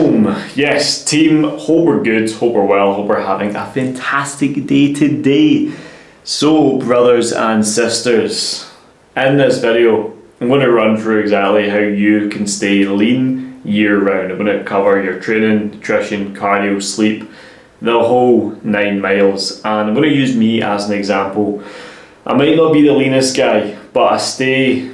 Boom! Yes, team, hope we're good, hope we're well, hope we're having a fantastic day today. So, brothers and sisters, in this video, I'm going to run through exactly how you can stay lean year round. I'm going to cover your training, nutrition, cardio, sleep, the whole 9 miles. And I'm going to use me as an example. I might not be the leanest guy, but I stay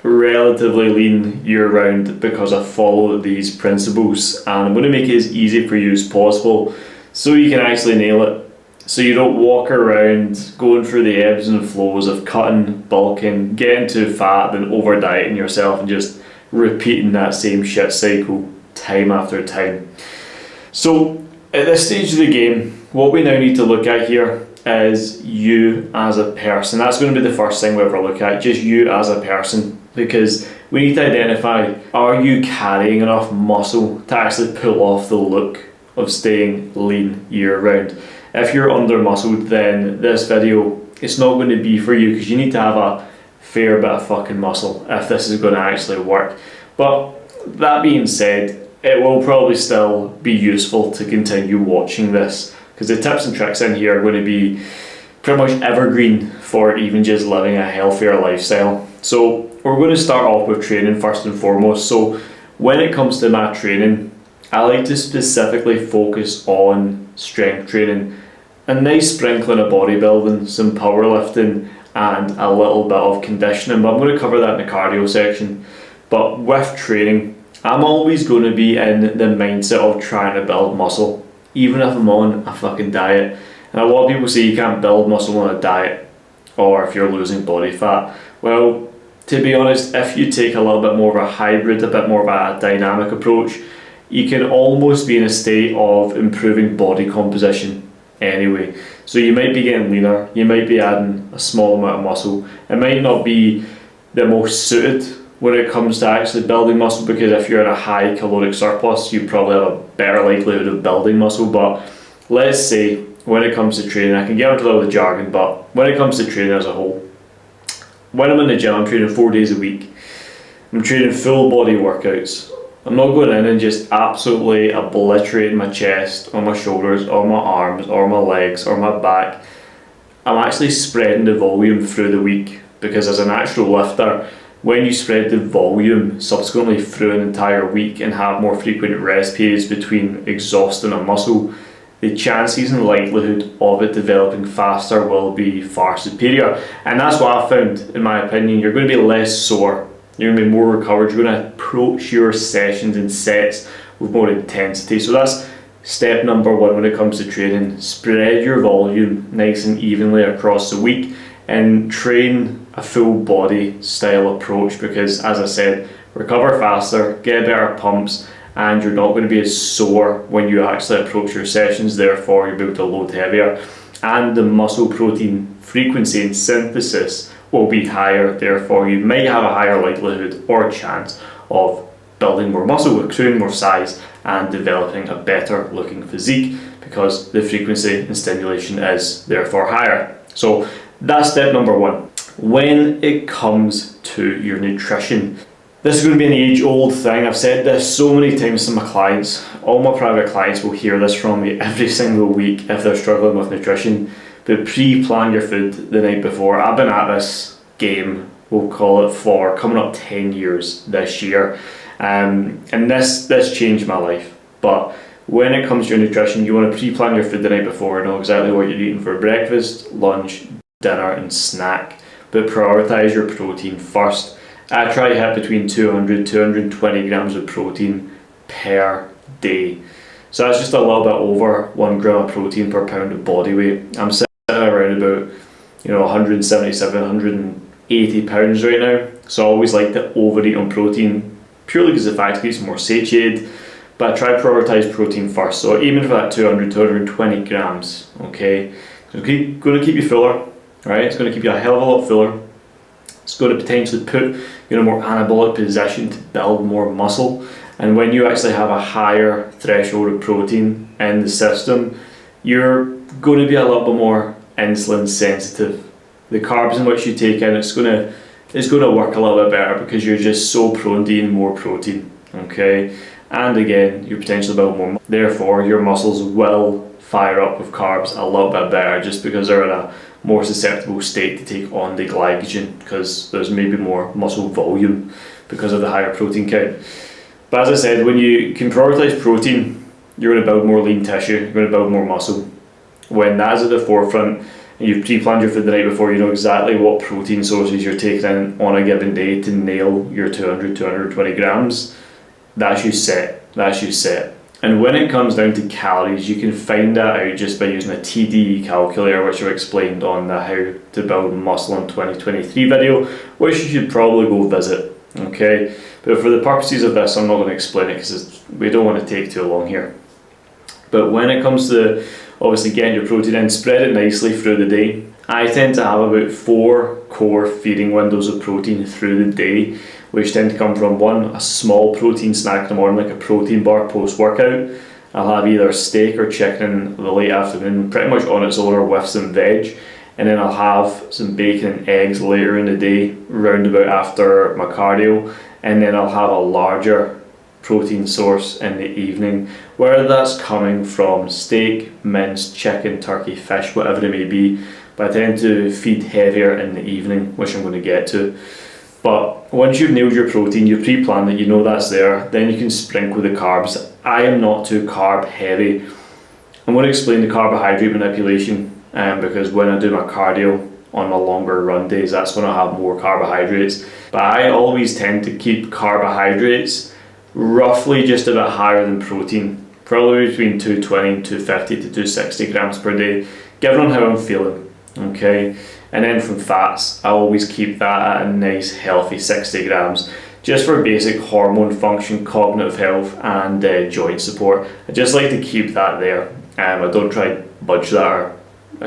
relatively lean year round because I follow these principles, and I'm going to make it as easy for you as possible so you can actually nail it, so you don't walk around going through the ebbs and flows of cutting, bulking, getting too fat, then over dieting yourself and just repeating that same shit cycle time after time. So at this stage of the game, what we now need to look at here is you as a person. That's going to be the first thing we ever look at, just you as a person, because we need to identify, are you carrying enough muscle to actually pull off the look of staying lean year round? If you're under muscled, then this video, it's not going to be for you, because you need to have a fair bit of fucking muscle if this is going to actually work. But that being said, it will probably still be useful to continue watching this, because the tips and tricks in here are going to be pretty much evergreen for even just living a healthier lifestyle. So we're going to start off with training first and foremost. So when it comes to my training, I like to specifically focus on strength training, a nice sprinkling of bodybuilding, some powerlifting, and a little bit of conditioning, but I'm going to cover that in the cardio section. But with training, I'm always going to be in the mindset of trying to build muscle, even if I'm on a fucking diet. And a lot of people say you can't build muscle on a diet, or if you're losing body fat. Well, to be honest, if you take a little bit more of a hybrid, a bit more of a dynamic approach, you can almost be in a state of improving body composition anyway. So you might be getting leaner, you might be adding a small amount of muscle. It might not be the most suited when it comes to actually building muscle, because if you're in a high caloric surplus, you probably have a better likelihood of building muscle. But let's say when it comes to training, I can get into all the jargon, but when it comes to training as a whole, when I'm in the gym, I'm training 4 days a week. I'm training full body workouts. I'm not going in and just absolutely obliterating my chest or my shoulders or my arms or my legs or my back. I'm actually spreading the volume through the week, because as a natural lifter, when you spread the volume subsequently through an entire week and have more frequent rest periods between exhausting a muscle, the chances and likelihood of it developing faster will be far superior. And that's what I found, in my opinion. You're going to be less sore, you're going to be more recovered, you're going to approach your sessions and sets with more intensity. So that's step number one when it comes to training. Spread your volume nice and evenly across the week and train a full body style approach, because as I said, recover faster, get better pumps, and you're not going to be as sore when you actually approach your sessions. Therefore, you'll be able to load heavier, and the muscle protein frequency and synthesis will be higher. Therefore, you may have a higher likelihood or chance of building more muscle, accruing more size, and developing a better looking physique, because the frequency and stimulation is therefore higher. So that's step number one. When it comes to your nutrition, this is going to be an age-old thing. I've said this so many times to my clients. All my private clients will hear this from me every single week if they're struggling with nutrition. But pre-plan your food the night before. I've been at this game, we'll call it, for coming up 10 years this year. And this changed my life. But when it comes to your nutrition, you want to pre-plan your food the night before, know exactly what you're eating for breakfast, lunch, dinner and snack. But prioritise your protein first. I try to hit between 200 220 grams of protein per day. So that's just a little bit over 1 gram of protein per pound of body weight. I'm sitting around about 177, 180 pounds right now. So I always like to overeat on protein, purely because the fact it keeps me more satiated. But I try to prioritise protein first. So aiming for that 200 220 grams. Okay, so it's going to keep you fuller, right? It's going to keep you a hell of a lot fuller. It's going to potentially put you in a more anabolic position to build more muscle. And when you actually have a higher threshold of protein in the system, you're going to be a little bit more insulin sensitive. The carbs in which you take in, it's going to work a little bit better, because you're just so prone to eating more protein. Okay, and again, you're potentially building more. Therefore, your muscles will fire up with carbs a little bit better just because they're in a more susceptible state to take on the glycogen, because there's maybe more muscle volume because of the higher protein count. But as I said, when you can prioritize protein, you're going to build more lean tissue, you're going to build more muscle. When that is at the forefront and you've pre-planned your food the night before, you know exactly what protein sources you're taking in on a given day to nail your 200, 220 grams, that's you set. That's you set. And when it comes down to calories, you can find that out just by using a TDE calculator, which I've explained on the How to Build Muscle in 2023 video, which you should probably go visit, okay? But for the purposes of this, I'm not going to explain it because we don't want to take too long here. But when it comes to obviously getting your protein in, spread it nicely through the day. I tend to have about 4 core feeding windows of protein through the day, which tend to come from one, a small protein snack in the morning, like a protein bar post-workout. I'll have either steak or chicken in the late afternoon, pretty much on its own or with some veg. And then I'll have some bacon and eggs later in the day, round about after my cardio. And then I'll have a larger protein source in the evening, whether that's coming from steak, minced chicken, turkey, fish, whatever it may be. But I tend to feed heavier in the evening, which I'm going to get to. But once you've nailed your protein, you pre-plan that, you know that's there, then you can sprinkle the carbs. I am not too carb heavy. I'm going to explain the carbohydrate manipulation because when I do my cardio on my longer run days, that's when I have more carbohydrates. But I always tend to keep carbohydrates roughly just a bit higher than protein, probably between 220 and 250 to 260 grams per day, given on how I'm feeling, okay? And then from fats, I always keep that at a nice healthy 60 grams, just for basic hormone function, cognitive health and joint support. I just like to keep that there. I don't try to budge that or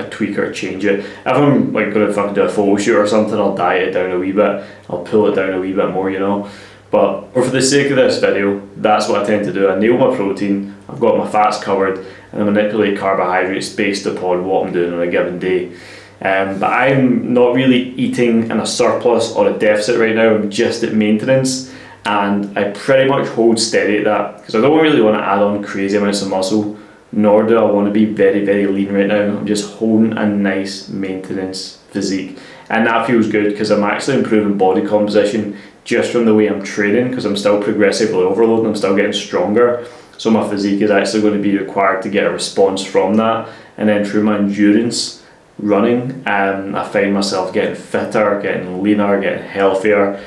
tweak or change it. If I'm like going to fucking do a photo shoot or something, I'll diet it down a wee bit, I'll pull it down a wee bit more, you know. But for the sake of this video, that's what I tend to do. I nail my protein, I've got my fats covered, and I manipulate carbohydrates based upon what I'm doing on a given day. But I'm not really eating in a surplus or a deficit right now, I'm just at maintenance, and I pretty much hold steady at that because I don't really want to add on crazy amounts of muscle, nor do I want to be very, very lean right now. I'm just holding a nice maintenance physique, and that feels good because I'm actually improving body composition just from the way I'm training, because I'm still progressively overloading, I'm still getting stronger, so my physique is actually going to be required to get a response from that. And then through my endurance running, I find myself getting fitter, getting leaner, getting healthier,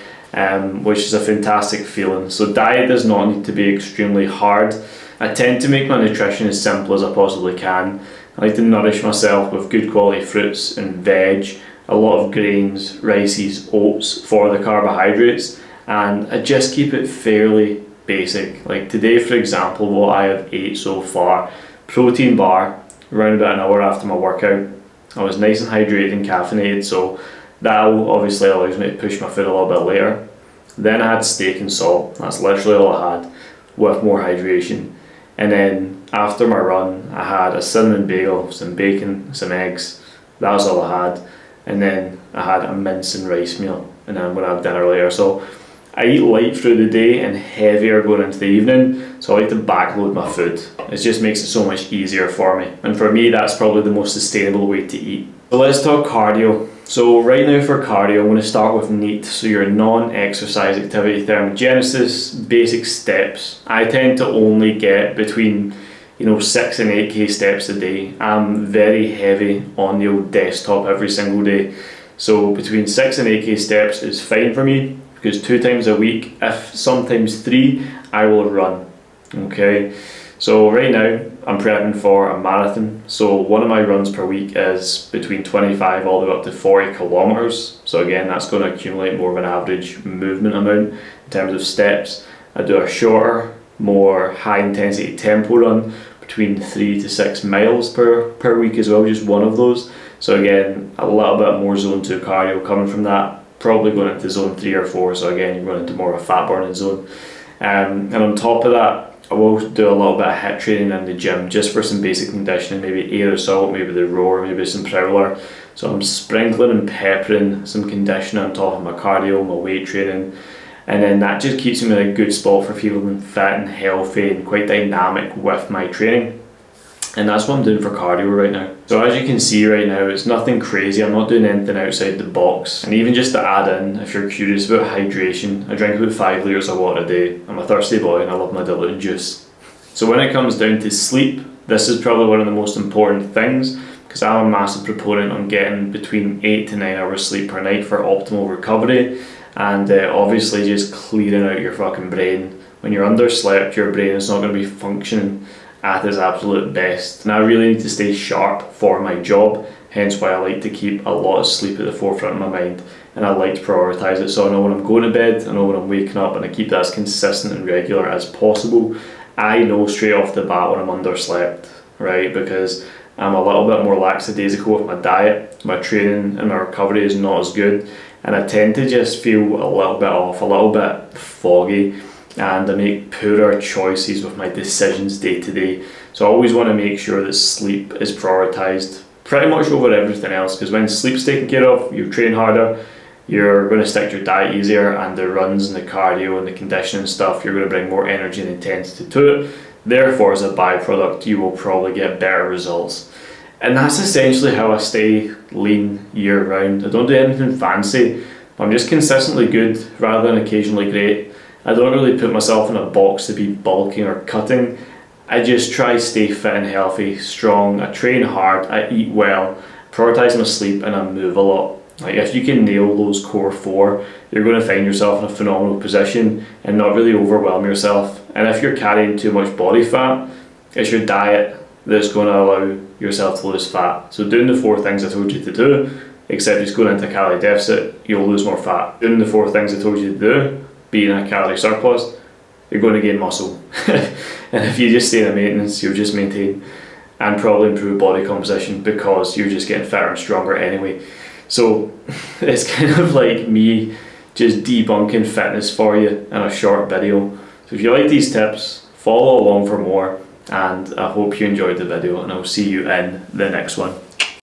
which is a fantastic feeling. So diet does not need to be extremely hard. I tend to make my nutrition as simple as I possibly can. I like to nourish myself with good quality fruits and veg, a lot of grains, rices, oats for the carbohydrates, and I just keep it fairly basic. Like today, for example, what I have ate so far: protein bar around about an hour after my workout. I was nice and hydrated and caffeinated, so that obviously allows me to push my food a little bit later. Then I had steak and salt, that's literally all I had, with more hydration. And then after my run, I had a cinnamon bagel, some bacon, some eggs, that was all I had. And then I had a mince and rice meal, and then I'm going to have dinner later. So I eat light through the day and heavier going into the evening, so I like to backload my food. It just makes it so much easier for me, and for me that's probably the most sustainable way to eat. So let's talk cardio. So right now for cardio, I'm going to start with NEAT, so your non-exercise activity thermogenesis, basic steps. I tend to only get between 6 and 8k steps a day. I'm very heavy on the old desktop every single day, so between 6 and 8k steps is fine for me, because 2 times a week, if sometimes 3, I will run. Okay, so right now I'm prepping for a marathon, so one of my runs per week is between 25 all the way up to 40 kilometers. So again, that's going to accumulate more of an average movement amount in terms of steps. I do a shorter, more high intensity tempo run between 3 to 6 miles per week as well, just one of those. So again, a little bit more zone 2 cardio coming from that, probably going into zone 3 or 4, so again you're going into more of a fat burning zone. And on top of that, I will do a little bit of HIIT training in the gym just for some basic conditioning, maybe air assault, maybe the rower, maybe some prowler. So I'm sprinkling and peppering some conditioning on top of my cardio, my weight training. and then that just keeps me in a good spot for feeling fit and healthy and quite dynamic with my training. And that's what I'm doing for cardio right now. So as you can see right now, it's nothing crazy. I'm not doing anything outside the box. And even just to add in, if you're curious about hydration, I drink about 5 litres of water a day. I'm a thirsty boy and I love my diluted juice. So when it comes down to sleep, this is probably one of the most important things, because I'm a massive proponent on getting between 8 to 9 hours sleep per night for optimal recovery, and obviously just clearing out your fucking brain. When you're underslept, your brain is not going to be functioning at its absolute best, and I really need to stay sharp for my job, hence why I like to keep a lot of sleep at the forefront of my mind, and I like to prioritise it so I know when I'm going to bed, I know when I'm waking up, and I keep that as consistent and regular as possible. I know straight off the bat when I'm underslept, right, because I'm a little bit more lackadaisical with my diet, my training and my recovery is not as good, and I tend to just feel a little bit off, a little bit foggy, and I make poorer choices with my decisions day to day. So I always want to make sure that sleep is prioritised pretty much over everything else, because when sleep's taken care of, you train harder, you're going to stick to your diet easier, and the runs and the cardio and the conditioning stuff, you're going to bring more energy and intensity to it. Therefore, as a byproduct, you will probably get better results. And that's essentially how I stay lean year round. I don't do anything fancy, I'm just consistently good rather than occasionally great. I don't really put myself in a box to be bulking or cutting. I just try to stay fit and healthy, strong, I train hard, I eat well, prioritise my sleep, and I move a lot. Like, if you can nail those core 4, you're going to find yourself in a phenomenal position and not really overwhelm yourself. And if you're carrying too much body fat, it's your diet that's going to allow yourself to lose fat. So doing the 4 things I told you to do, except just going into a calorie deficit, you'll lose more fat. Doing the 4 things I told you to do, being in a calorie surplus, you're going to gain muscle. And if you just stay in a maintenance, you'll just maintain and probably improve body composition, because you're just getting fitter and stronger anyway. So it's kind of like me just debunking fitness for you in a short video. So if you like these tips, follow along for more, and I hope you enjoyed the video, and I'll see you in the next one.